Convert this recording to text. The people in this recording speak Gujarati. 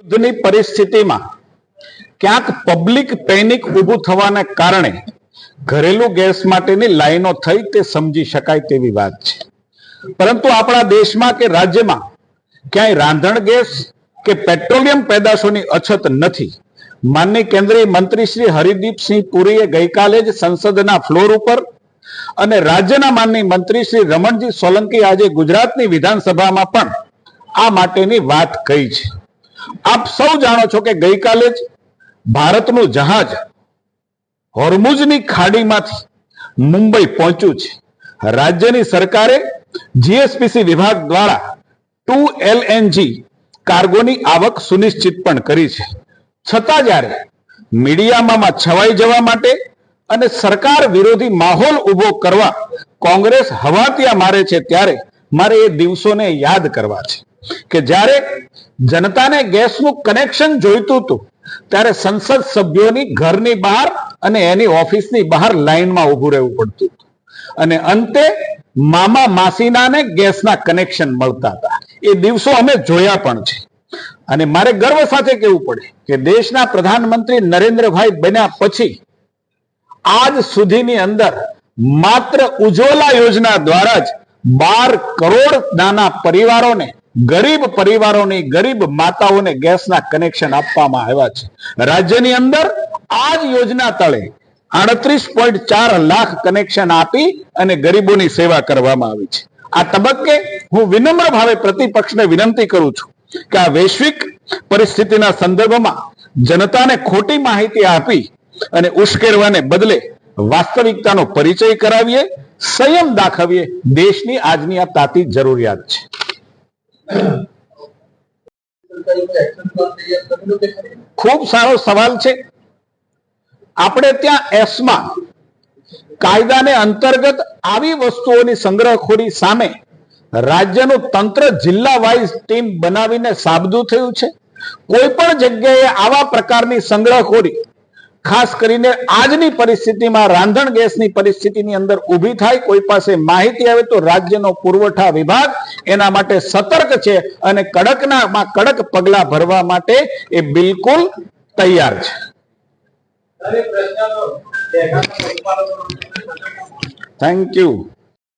યુદ્ધની પરિસ્થિતિમાં ક્યાંક પબ્લિક પેનિક ઊભું થવાને કારણે ઘરેલુ ગેસ માટેની લાઈનો થઈ તે સમજી શકાય તેવી વાત છે, પરંતુ આપણા દેશમાં કે રાજ્યમાં ક્યાંય રાંધણ ગેસ કે પેટ્રોલિયમ પેદાશોની અછત નથી. માનનીય કેન્દ્રીય મંત્રી શ્રી હરદીપસિંહ પુરીએ ગઈકાલે જ સંસદના ફ્લોર ઉપર અને રાજ્યના માનનીય મંત્રી શ્રી રમણજી સોલંકી આજે ગુજરાતની વિધાનસભામાં પણ આ માટેની વાત કહી છે. આપ સૌ જાણો છો કે ગઈકાલે જ ભારતનું જહાજ હોર્મુઝની ખાડીમાંથી મુંબઈ પહોંચ્યું છે. રાજ્યની સરકારે જીએસપીસી વિભાગ દ્વારા 2 LNG કાર્ગોની આવક સુનિશ્ચિત પણ કરી છે. છતાં જ્યારે મીડિયામાં છવાઈ જવા માટે અને સરકાર વિરોધી માહોલ ઉભો કરવા કોંગ્રેસ હવાતિયા મારે છે, ત્યારે મારે એ દિવસોને યાદ કરવા છે કે જ્યારે જનતાને ગેસનું કનેક્શન જોઈતું હતું ત્યારે સંસદ સભ્યોની ઘરની બહાર અને એની ઓફિસની બહાર લાઈનમાં ઊભું રહેવું પડતું હતું અને અંતે મામા માસીનાને ગેસના કનેક્શન મળતા હતા. એ દિવસો અમે જોયા પણ છે અને મારે ગર્વ સાથે કહેવું પડે કે દેશના પ્રધાનમંત્રી નરેન્દ્રભાઈ બન્યા પછી આજ સુધીની અંદર માત્ર ઉજ્જવલા યોજના દ્વારા જ 12 કરોડ નાના પરિવારોને, ગરીબ પરિવારોની, ગરીબ માતાઓને ગેસના કનેક્શન આપવામાં આવ્યા છે. રાજ્યની અંદર આ જ યોજના તળે 38.4 લાખ કનેક્શન આપી અને ગરીબોની સેવા કરવામાં આવી છે. આ તબક્કે હું વિનમ્ર ભાવે પ્રતિપક્ષને વિનંતી કરું છું કે આ વૈશ્વિક પરિસ્થિતિના સંદર્ભમાં જનતાને ખોટી માહિતી આપી અને ઉશ્કેરવાને બદલે વાસ્તવિકતાનો પરિચય કરાવીએ, સંયમ દાખવીએ. દેશની આજની આ તાતી જરૂરિયાત છે. ખૂબ સારો સવાલ છે. આપણે ત્યાં એસ્મા કાયદાને અંતર્ગત આવી વસ્તુઓની સંગ્રહખોરી સામે રાજ્યનું તંત્ર જિલ્લા વાઇઝ ટીમ બનાવીને સાબદું થયું છે. કોઈ પણ જગ્યાએ આવા પ્રકારની સંગ્રહખોરી ખાસ કરીને આજની પરિસ્થિતિમાં રાંધણ ગેસની પરિસ્થિતિની અંદર ઊભી થાય, કોઈ પાસે માહિતી આવે તો રાજ્યનો પુરવઠા વિભાગ એના માટે સતર્ક છે અને કડકનામાં કડક પગલા ભરવા માટે એ બિલકુલ તૈયાર છે. Thank you.